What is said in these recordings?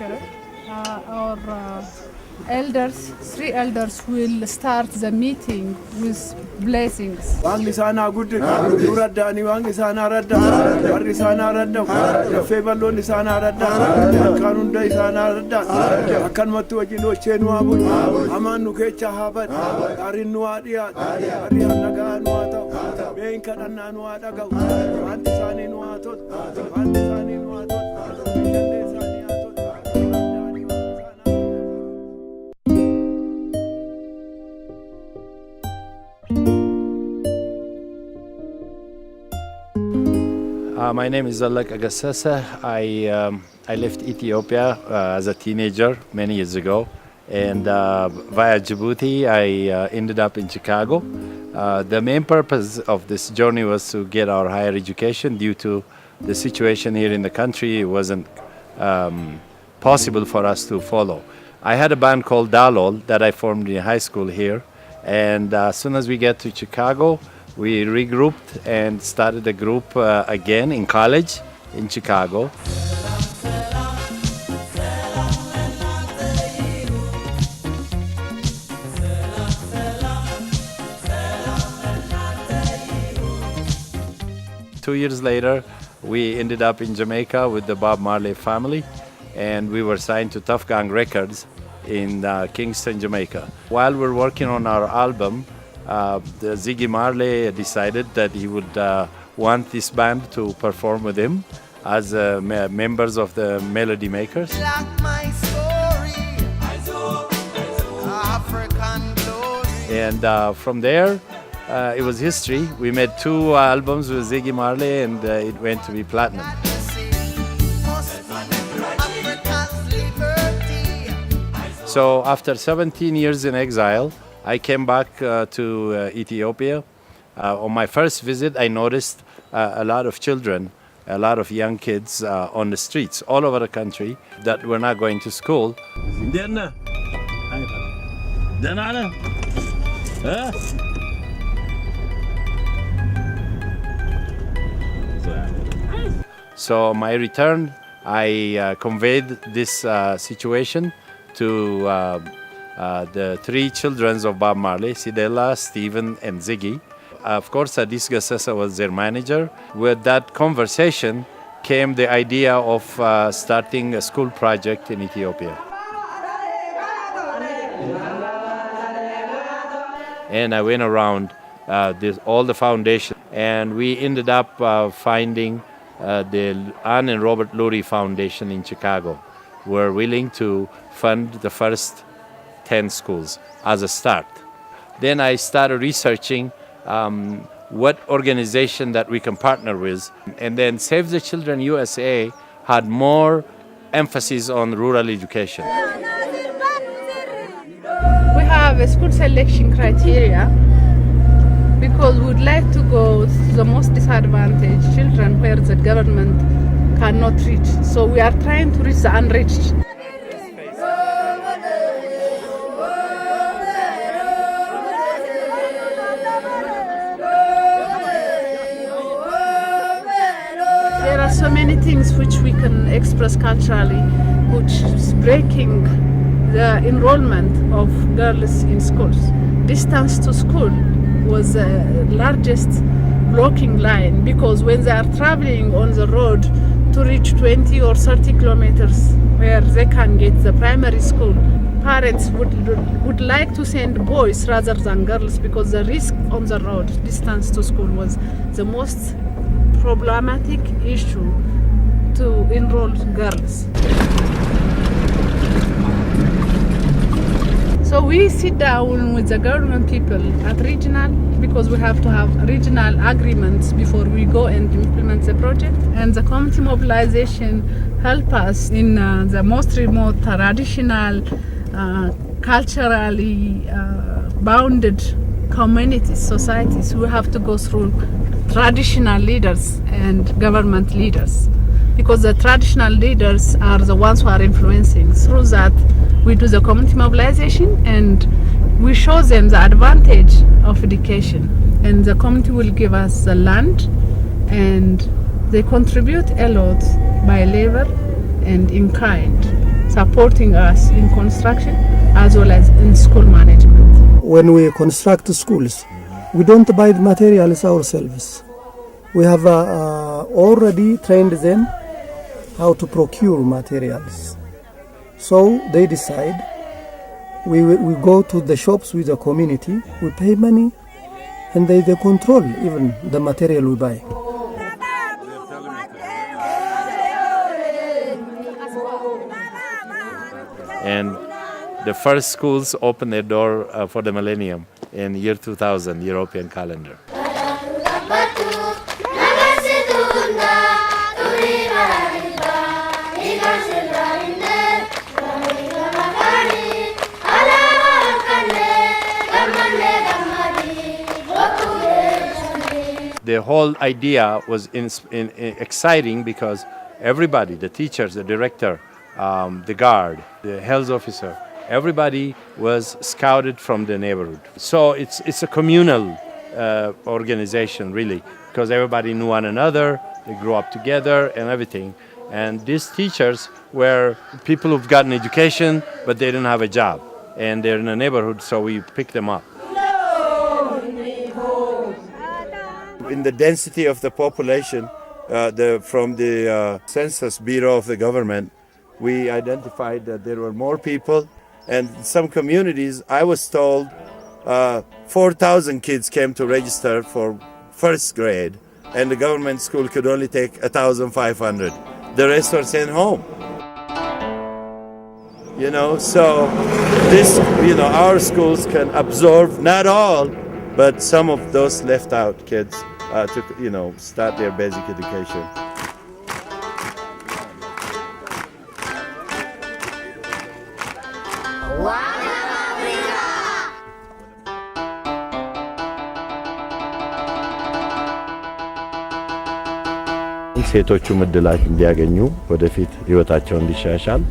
lecturer. Our elders, three elders, will start the meeting with blessings. Wangi sana guddi nuradda ni wangi sana radda warri sana radda fe ballon sana radda kanun dai sana radda akan matu wajino chenu abu amanu kecha habat arin nuadia ari naga nuata bein kadanna nuada ga wanti sani nuatot wanti sani nuatot yande sani atot. My name is Zalak Agassasa. I left Ethiopia as a teenager many years ago, and via Djibouti I ended up in Chicago. The main purpose of this journey was to get our higher education. Due to the situation here in the country, it wasn't possible for us to follow. I had a band called Dalol that I formed in high school here, and as soon as we get to Chicago, we regrouped and started a group again in college in Chicago. Two years later, we ended up in Jamaica with the Bob Marley family, and we were signed to Tough Gang Records in Kingston, Jamaica. While we're working on our album, the Ziggy Marley decided that he would want this band to perform with him as members of the Melody Makers. And from there, it was history. We made 2 albums with Ziggy Marley, and it went to be platinum. So after 17 years in exile, I came back to Ethiopia. On my first visit, I noticed a lot of children, a lot of young kids on the streets all over the country that were not going to school. So on my return, I conveyed this situation to the 3 children of Bob Marley, Sidela, Stephen, and Ziggy. Of course, Addis Gassasa was their manager. With that conversation came the idea of starting a school project in Ethiopia. And I went around all the foundations, and we ended up finding the Anne and Robert Lurie Foundation in Chicago. Were willing to fund the first 10 schools as a start. Then I started researching what organization that we can partner with. And then Save the Children USA had more emphasis on rural education. We have a school selection criteria because we would like to go to the most disadvantaged children where the government cannot reach. So we are trying to reach the unreached. There are so many things which we can express culturally, which is breaking the enrollment of girls in schools. Distance to school was the largest blocking line, because when they are traveling on the road to reach 20 or 30 kilometers where they can get the primary school, parents would like to send boys rather than girls, because the risk on the road, distance to school, was the most problematic issue to enroll girls. So we sit down with the government people at regional, because we have to have regional agreements before we go and implement the project. And the community mobilization help us in the most remote, traditional, culturally bounded communities, societies. We have to go through traditional leaders and government leaders, because the traditional leaders are the ones who are influencing. Through that, we do the community mobilization and we show them the advantage of education, and the community will give us the land, and they contribute a lot by labor and in kind. supporting us in construction as well as in school management. When we construct schools, we don't buy the materials ourselves. We have already trained them how to procure materials. So they decide, we go to the shops with the community, we pay money, and they control even the material we buy. And the first schools opened their door for the millennium in year 2000, European calendar. The whole idea was exciting because everybody, the teachers, the director, the guard, the health officer, everybody was scouted from the neighborhood. So it's a communal organization, really, because everybody knew one another, they grew up together and everything. And these teachers were people who've gotten education, but they didn't have a job. And they're in a neighborhood, so we picked them up. In the density of the population, from the Census Bureau of the government, we identified that there were more people. And in some communities, I was told 4,000 kids came to register for first grade, and the government school could only take 1,500. The rest were sent home. So this, our schools can absorb, not all, but some of those left out kids to, start their basic education. ሴቶቹም እድላት እንዲያገኙ ወደፊት ህይወታቸው እንዲሻሻል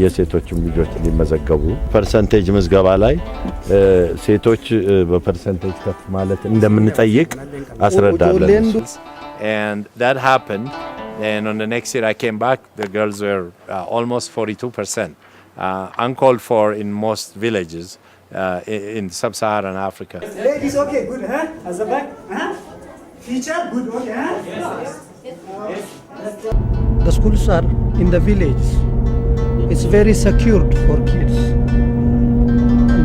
የሴቶችም ልጆች እንዲመዘገቡ ፐርሰንቴጅ ምዝገባ ላይ ሴቶች በፐርሰንቴጅ ከፍ ማለት እንደምንጠይቅ አስረዳለን. And that happened, and on the next year I came back, the girls were almost 42%, uncalled for in most villages in sub-Saharan Africa. Ladies, okay, good, huh? As a back, huh? Teacher, good, okay, huh? Yes. The schools are in the village. It's very secured for kids.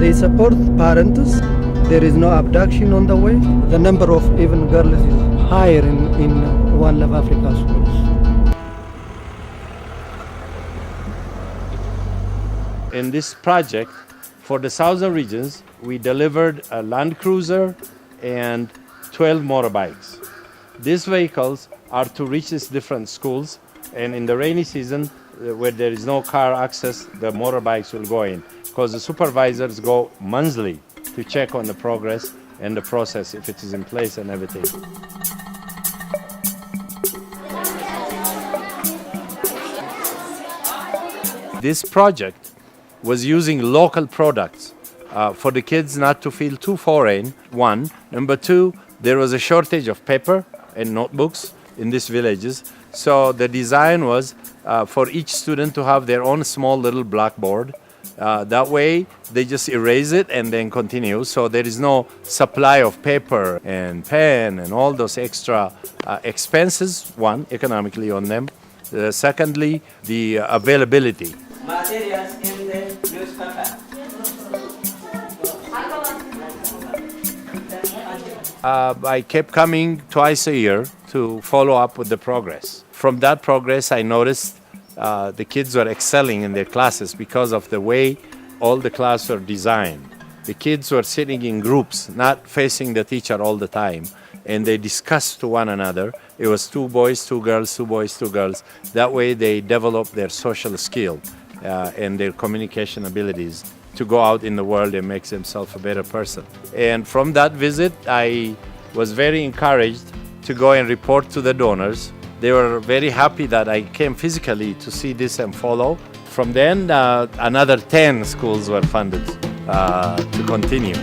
They support parents. There is no abduction on the way. The number of even girls is higher in One Love Africa schools. In this project, for the southern regions, we delivered a Land Cruiser and 12 motorbikes. These vehicles are to reach these different schools, and in the rainy season, where there is no car access, the motorbikes will go in, because the supervisors go monthly to check on the progress and the process, if it is in place and everything. This project was using local products for the kids not to feel too foreign, one. Number two, there was a shortage of paper and notebooks in these villages. So the design was for each student to have their own small little blackboard. That way they just erase it and then continue. So there is no supply of paper and pen and all those extra expenses, one, economically on them. Secondly, the availability. Materials in the newspaper. I kept coming twice a year to follow up with the progress. From that progress, I noticed the kids were excelling in their classes because of the way all the classes were designed. The kids were sitting in groups, not facing the teacher all the time, and they discussed to one another. It was 2 boys, 2 girls, 2 boys, 2 girls. That way they developed their social skill and their communication abilities to go out in the world and make themselves a better person. And from that visit, I was very encouraged to go and report to the donors. They were very happy that I came physically to see this and follow. From then, another 10 schools were funded to continue.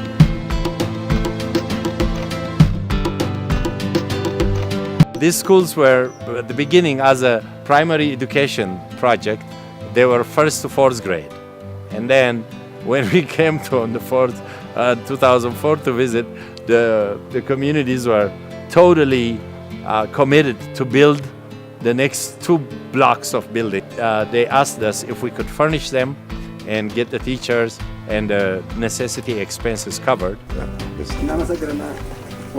These schools were at the beginning as a primary education project, they were first to fourth grade. And then when we came to on the 2004 to visit, the communities were totally committed to build the next 2 blocks of building. They asked us if we could furnish them and get the teachers and the necessity expenses covered. እናመሰግንና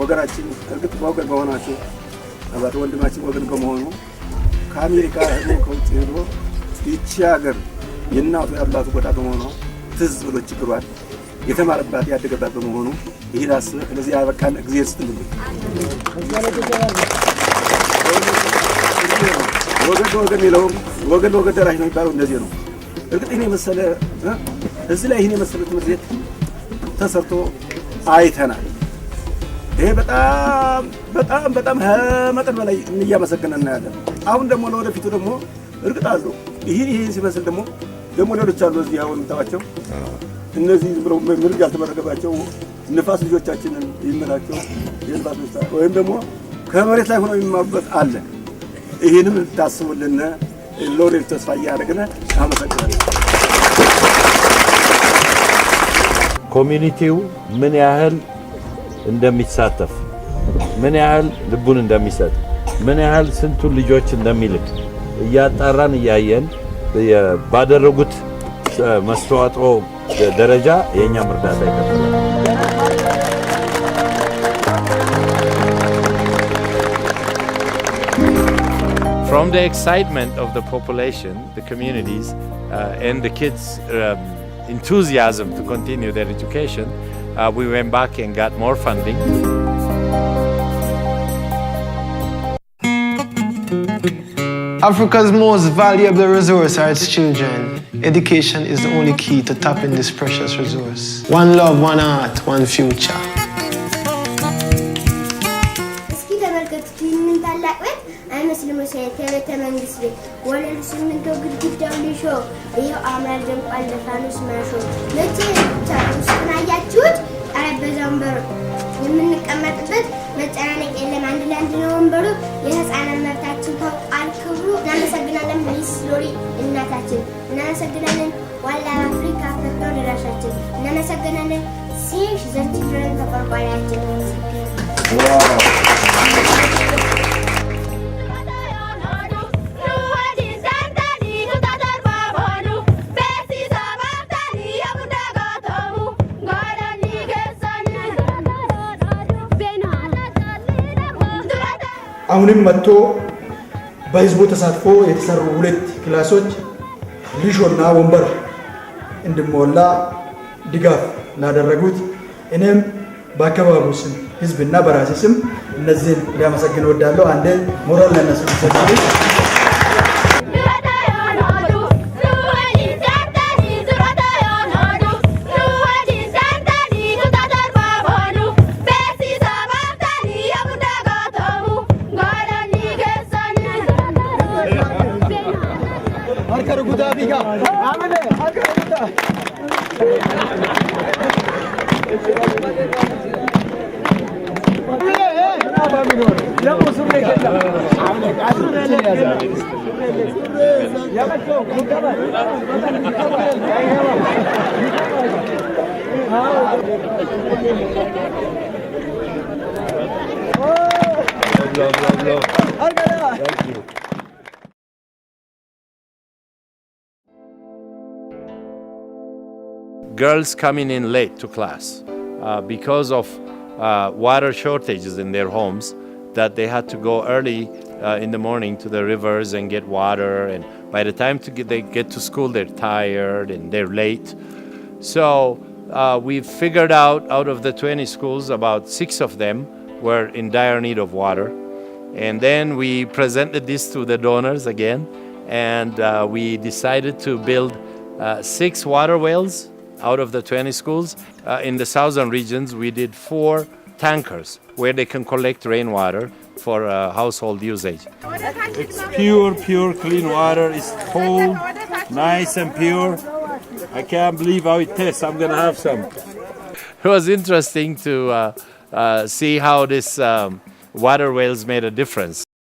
ወገናችን እርግጥ በወገን በሆናችሁ አባት ወንድማችን ወገን በመሆኑ ከአሜሪካ ከውጭ ሄዶ ይቺ ሀገር የእናቱ የአባቱ ቦታ በመሆኑ ትዝ ብሎ ችግሯል የተማረባት ያደገባት በመሆኑ ይሄን አስበህ ለዚህ ያበቃን እግዚአብሔር ይስጥልን። ወገን ወገን ይለው ወገን ወገን ደራሽ ነው የሚባለው እንደዚህ ነው። እርግጥ ይሄን መሰለ እዚህ ላይ ይሄን መሰለ ትምህርት ቤት ተሰርቶ አይተናል። ይሄ በጣም በጣም በጣም መጠን በላይ እያመሰገነን ያለን። አሁን ደግሞ ለወደፊቱ ደግሞ እርግጥ አሉ ይሄን ሲመስል ደግሞ ሌሎች አሉ እዚህ አሁን ታዋቸው እነዚህ ብለው ምርግ ያልተመረገባቸው ንፋስ ልጆቻችንን ይመላቸው የንፋስ ልጆች ወይም ደግሞ ከመሬት ላይ ሆነው የሚማሩበት አለ። ይሄንም ታስቡልን ለወደፊቱ ተስፋ እያደረግን አመሰግናለሁ። ኮሚኒቲው ምን ያህል እንደሚሳተፍ ምን ያህል ልቡን እንደሚሰጥ ምን ያህል ስንቱን ልጆች እንደሚልክ እያጣራን እያየን ባደረጉት መስተዋጽኦ ደረጃ የኛም እርዳታ ይቀጥላል። From the excitement of the population, the communities, and the kids' enthusiasm to continue their education, we went back and got more funding. Africa's most valuable resource are its children. Education is the only key to tapping this precious resource. One love, one heart, one future. አይመስልም ከቤተ መንግስት ቤት ወለሉ ስምንቶ ግድግዳው ሊሾ ይኸው አምራል ደምቋል ለፋኖስ ማሾ መቼ ብቻ ውስጡን አያችሁት ጠረጴዛ ወንበሩ የምንቀመጥበት መጨናነቅ የለም አንድ ለአንድ ነው ወንበሩ የህፃናት መብታችን ታውቋል ክብሩ እናመሰግናለን ሚስ ሎሪ እናታችን እናመሰግናለን ዋላ አፍሪካ ፈጥነው ደራሻችን እናመሰግናለን ሴሽ ዘችድረን ተቆርቋሪያችን አሁንም መጥቶ በህዝቡ ተሳትፎ የተሰሩ 2 ክላሶች ሊሾና ወንበር እንድሞላ ድጋፍ ላደረጉት እኔም በአካባቢው ስም ህዝብና በራሴ ስም እነዚህን ሊያመሰግን እወዳለሁ። አንዴ ሞራል ለነሱ ሰጥተው Girls coming in late to class because of water shortages in their homes, that they had to go early in the morning to the rivers and get water, and by the time they get to school they're tired and they're late. So we figured out of the 20 schools about 6 of them were in dire need of water, and then we presented this to the donors again, and we decided to build 6 water wells out of the 20 schools. In the southern regions we did 4 tankers where they can collect rainwater for household usage. It's pure clean water. It's cold, nice and pure. I can't believe how it tastes. I'm gonna have some. It was interesting to see how this water wells made a difference.